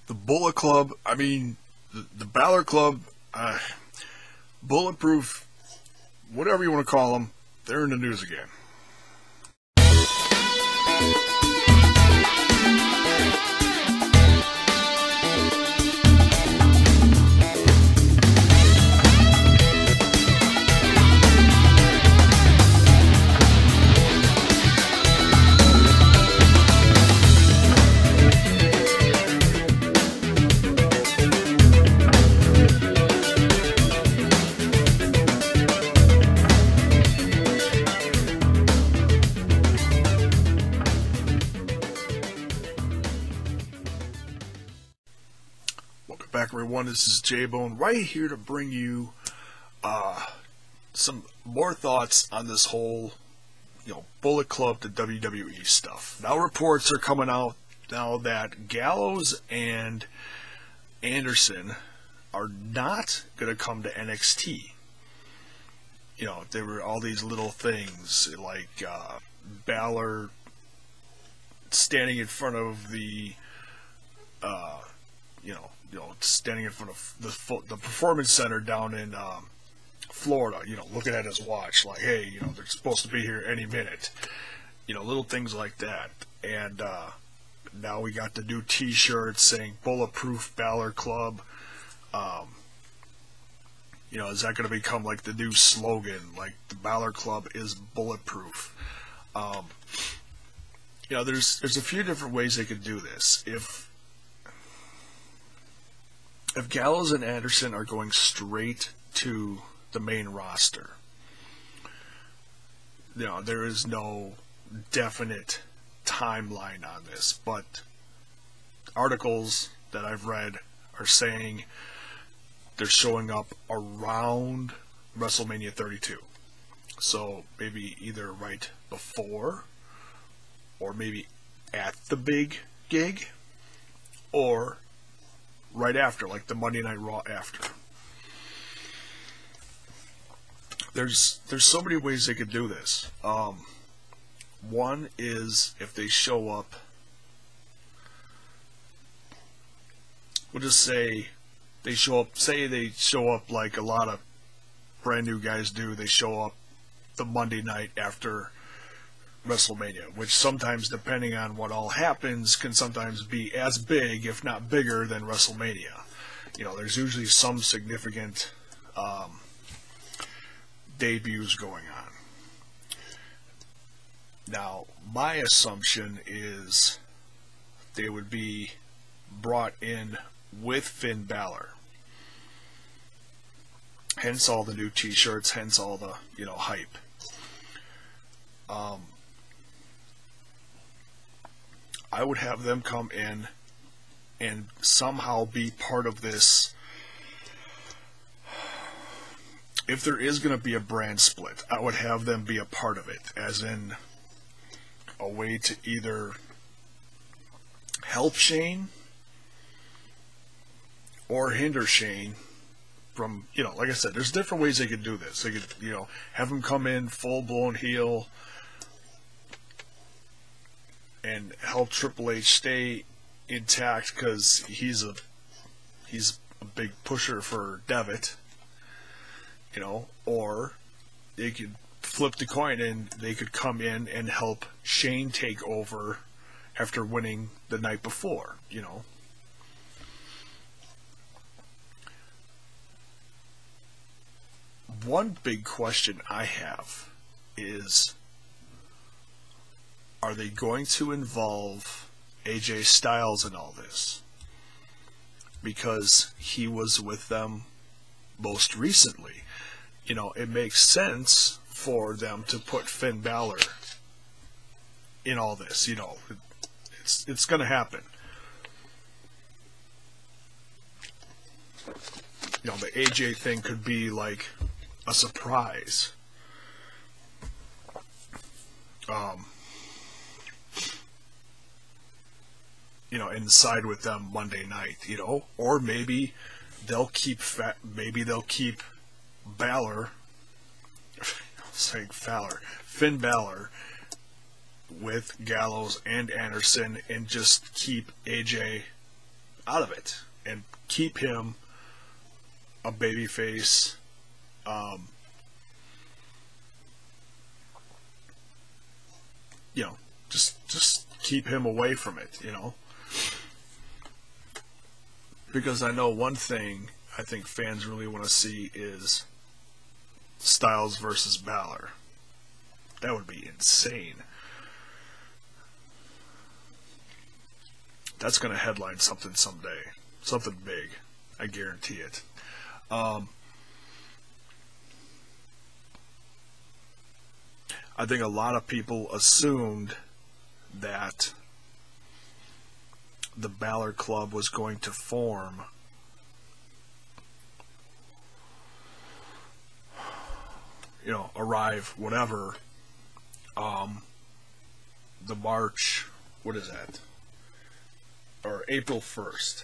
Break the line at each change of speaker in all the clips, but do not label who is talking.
The Bullet Club, I mean, the Balor Club, Bulletproof, whatever you want to call them, they're in the news again. Welcome back, everyone. This is J-Bone, right here to bring you some more thoughts on this whole, Bullet Club to WWE stuff. Now reports are coming out now that Gallows and Anderson are not going to come to NXT. There were all these little things like Balor standing in front of the standing in front of the performance center down in Florida, looking at his watch, like, hey, they're supposed to be here any minute, little things like that. And now we got the new T-shirts saying "Bulletproof Balor Club." Is that going to become like the new slogan? Like, the Balor Club is bulletproof. There's a few different ways they could do this. If Gallows and Anderson are going straight to the main roster, there is no definite timeline on this, but articles that I've read are saying they're showing up around WrestleMania 32. So maybe either right before, or maybe at the big gig, or right after, like the Monday Night Raw after. There's so many ways they could do this. One is if they show up, we'll just say they show up like a lot of brand new guys do. They show up the Monday night after WrestleMania, which sometimes, depending on what all happens, can sometimes be as big, if not bigger, than WrestleMania. There's usually some significant debuts going on. Now, my assumption is they would be brought in with Finn Balor. Hence all the new T-shirts, hence all the, hype. I would have them come in and somehow be part of this. If there is going to be a brand split, I would have them be a part of it, as in a way to either help Shane or hinder Shane from, like I said, there's different ways they could do this. They could, have him come in full-blown heel and help Triple H stay intact because he's a big pusher for Devitt, or they could flip the coin and they could come in and help Shane take over after winning the night before, One big question I have is, are they going to involve AJ Styles in all this? Because he was with them most recently. It makes sense for them to put Finn Balor in all this. It's going to happen. The AJ thing could be like a surprise. Inside with them Monday night, or maybe they'll keep Balor, Finn Balor with Gallows and Anderson, and just keep AJ out of it and keep him a babyface. You know, just keep him away from it, you know. Because I know one thing I think fans really want to see is Styles versus Balor. That would be insane. That's going to headline something someday. Something big. I guarantee it. I think a lot of people assumed that the Balor Club was going to form arrive, whatever, the March, what is that? Or April 1st.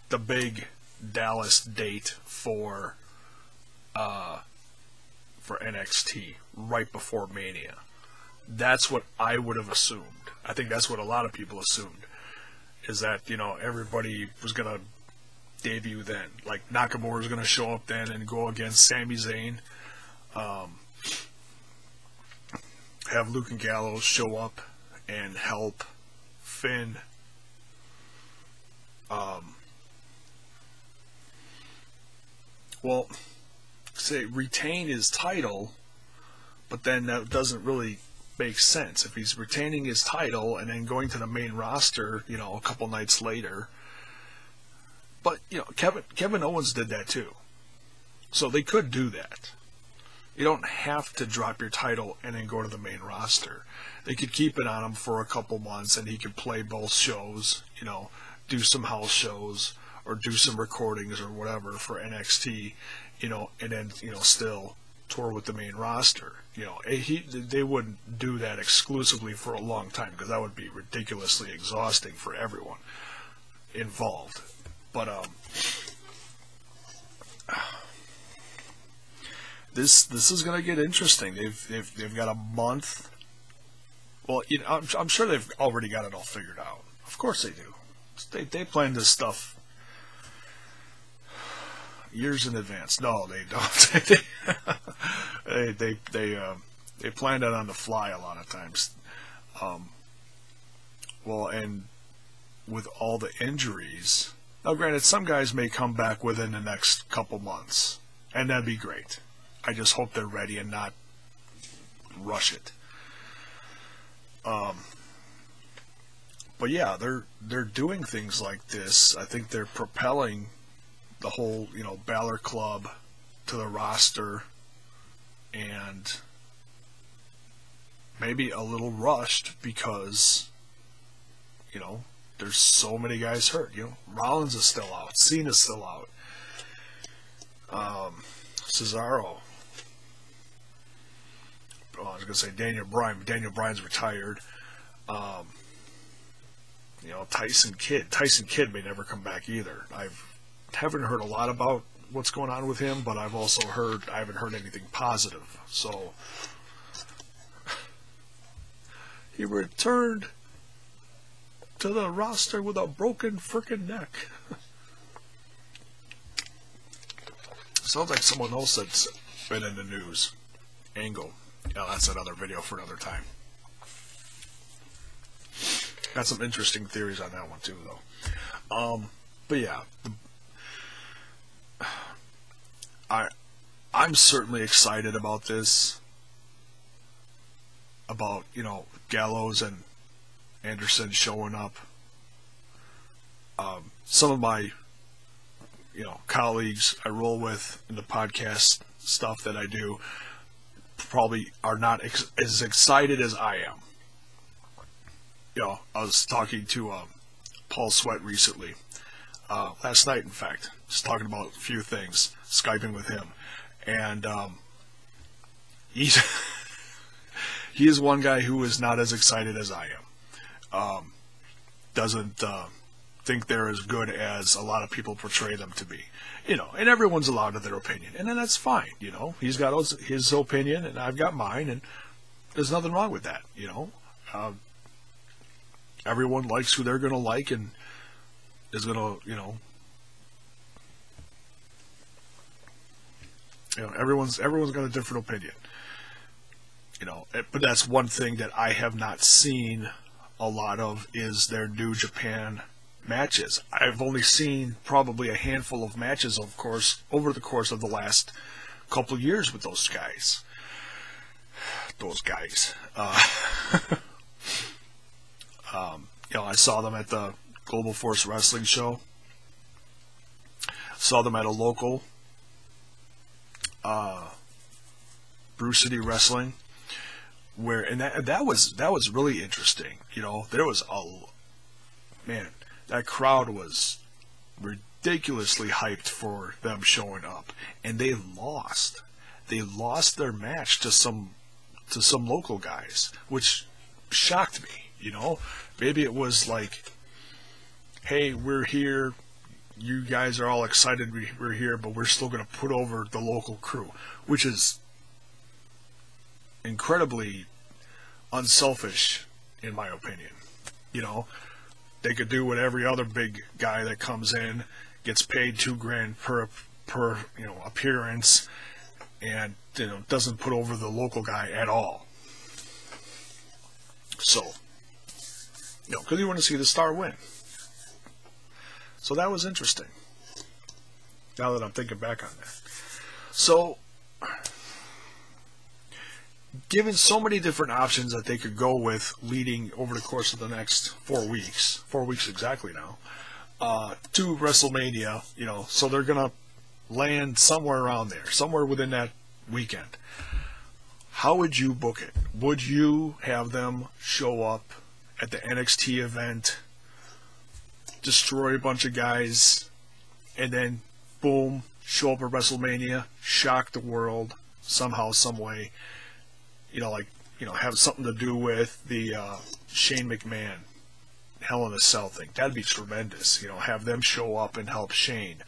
The big Dallas date for NXT, right before Mania. That's what I would have assumed. I think that's what a lot of people assumed. Is that, everybody was going to debut then. Like, Nakamura was going to show up then and go against Sami Zayn. Have Luke and Gallows show up and help Finn. Well, say retain his title, but then that doesn't really make sense. If he's retaining his title and then going to the main roster, a couple nights later. But, Kevin Owens did that too. So they could do that. You don't have to drop your title and then go to the main roster. They could keep it on him for a couple months and he could play both shows, do some house shows or do some recordings or whatever for NXT, and then, still tour with the main roster. They wouldn't do that exclusively for a long time because that would be ridiculously exhausting for everyone involved. But this is going to get interesting. They've got a month. Well, I'm sure they've already got it all figured out. Of course they do. They plan this stuff years in advance. No, they don't. They plan that on the fly a lot of times. Well, and with all the injuries, now granted, some guys may come back within the next couple months, and that'd be great. I just hope they're ready and not rush it. But yeah, they're doing things like this. I think they're propelling the whole, Balor Club to the roster, and maybe a little rushed because, there's so many guys hurt. Rollins is still out. Cena's still out. Cesaro. I was going to say Daniel Bryan, but Daniel Bryan's retired. Tyson Kidd. Tyson Kidd may never come back either. I haven't heard a lot about what's going on with him, but I've also heard, I haven't heard anything positive. So, he returned to the roster with a broken frickin' neck. Sounds like someone else that's been in the news. Angle. Yeah, that's another video for another time. Got some interesting theories on that one too, though. But yeah, I'm certainly excited about this. About, Gallows and Anderson showing up. Some of my, colleagues I roll with in the podcast stuff that I do probably are not as excited as I am. I was talking to Paul Sweat recently, last night in fact, just talking about a few things, Skyping with him, and he is one guy who is not as excited as I am. Doesn't think they're as good as a lot of people portray them to be. And everyone's allowed to their opinion, and then that's fine. He's got his opinion, and I've got mine, and there's nothing wrong with that. Everyone likes who they're going to like, and is gonna, everyone's got a different opinion. But that's one thing that I have not seen a lot of is their New Japan matches. I've only seen probably a handful of matches, of course, over the course of the last couple of years with those guys. I saw them at the Global Force Wrestling show. Saw them at a local Brew City Wrestling, and that was really interesting. There was that crowd was ridiculously hyped for them showing up, and they lost. They lost their match to some local guys, which shocked me. Maybe it was like, hey, we're here, you guys are all excited we're here, but we're still going to put over the local crew, which is incredibly unselfish, in my opinion. They could do what every other big guy that comes in gets paid $2,000 per appearance, and doesn't put over the local guy at all. So, because you want to see the star win. So that was interesting. Now that I'm thinking back on that. So, given so many different options that they could go with leading over the course of the next 4 weeks exactly now, to WrestleMania, so they're going to land somewhere around there, somewhere within that weekend. How would you book it? Would you have them show up at the NXT event, destroy a bunch of guys, and then boom, show up at WrestleMania, shock the world somehow, some way, have something to do with the Shane McMahon Hell in a Cell thing? That'd be tremendous. Have them show up and help Shane.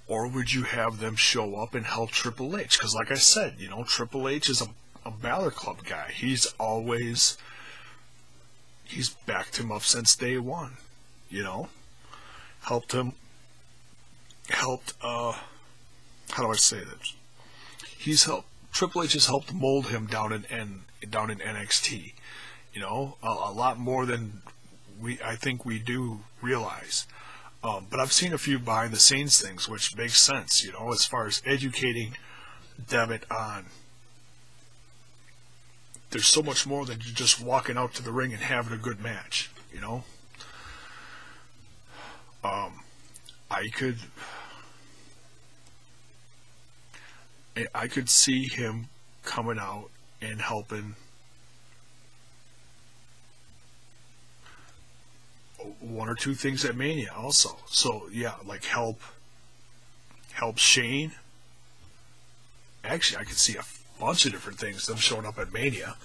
Or would you have them show up and help Triple H? Because like I said, Triple H is a Valor Club guy. He's backed him up since day one. Helped, how do I say this? Triple H has helped mold him down in NXT. A lot more than I think we do realize. But I've seen a few behind the scenes things, which makes sense, as far as educating Devitt on. There's so much more than just walking out to the ring and having a good match, I could see him coming out and helping one or two things at Mania also. So yeah, like help Shane. Actually, I could see a bunch of different things, them showing up at Mania.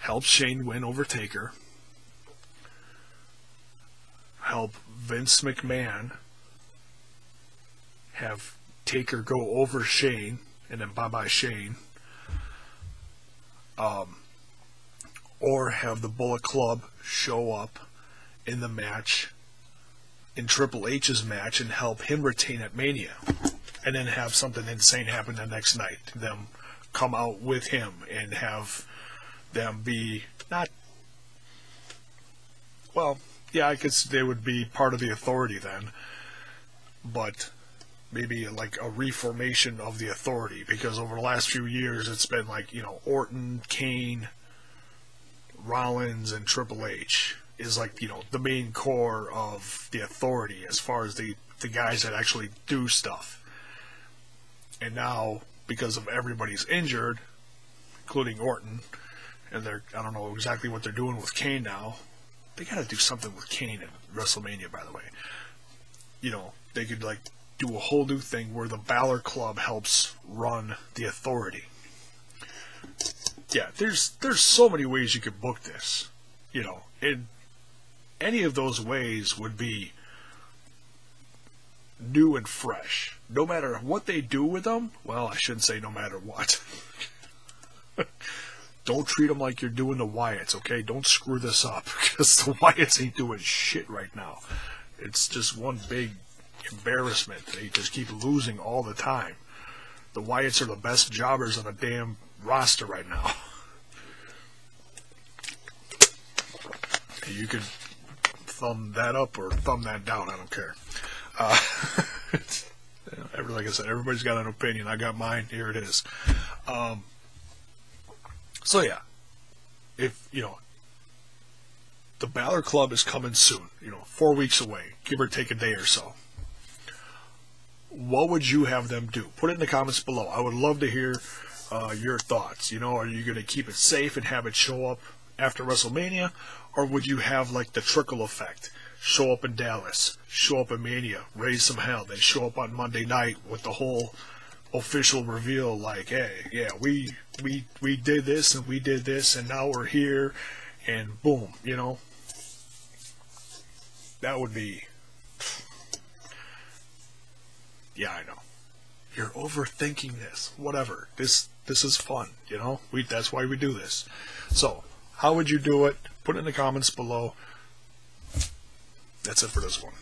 Help Shane win over Taker. Help Vince McMahon have Taker go over Shane, and then bye-bye Shane. Or have the Bullet Club show up in the match, in Triple H's match, and help him retain at Mania. And then have something insane happen the next night. Them come out with him and have them be not... Well, yeah, I guess they would be part of the Authority then. But maybe like a reformation of the Authority. Because over the last few years, it's been like, Orton, Kane, Rollins, and Triple H is like, the main core of the Authority as far as the guys that actually do stuff. And now, because of everybody's injured, including Orton, and I don't know exactly what they're doing with Kane now. They gotta do something with Kane at WrestleMania, by the way. They could like do a whole new thing where the Valor Club helps run the Authority. Yeah, there's so many ways you could book this. And any of those ways would be new and fresh. No matter what they do with them, well, I shouldn't say no matter what. Don't treat them like you're doing the Wyatts, okay? Don't screw this up, because the Wyatts ain't doing shit right now. It's just one big embarrassment. They just keep losing all the time. The Wyatts are the best jobbers on the damn roster right now. You can thumb that up or thumb that down, I don't care. Like I said, everybody's got an opinion. I got mine. Here it is. So yeah, if the Balor Club is coming soon, 4 weeks away, give or take a day or so. What would you have them do? Put it in the comments below. I would love to hear your thoughts. Are you going to keep it safe and have it show up after WrestleMania, or would you have like the trickle effect? Show up in Dallas, show up in Mania, raise some hell. They show up on Monday night with the whole official reveal, like, hey, yeah, we did this and we did this and now we're here, and boom, that would be, yeah, I know, you're overthinking this, whatever, this is fun, that's why we do this. So how would you do it? Put it in the comments below. That's it for this one.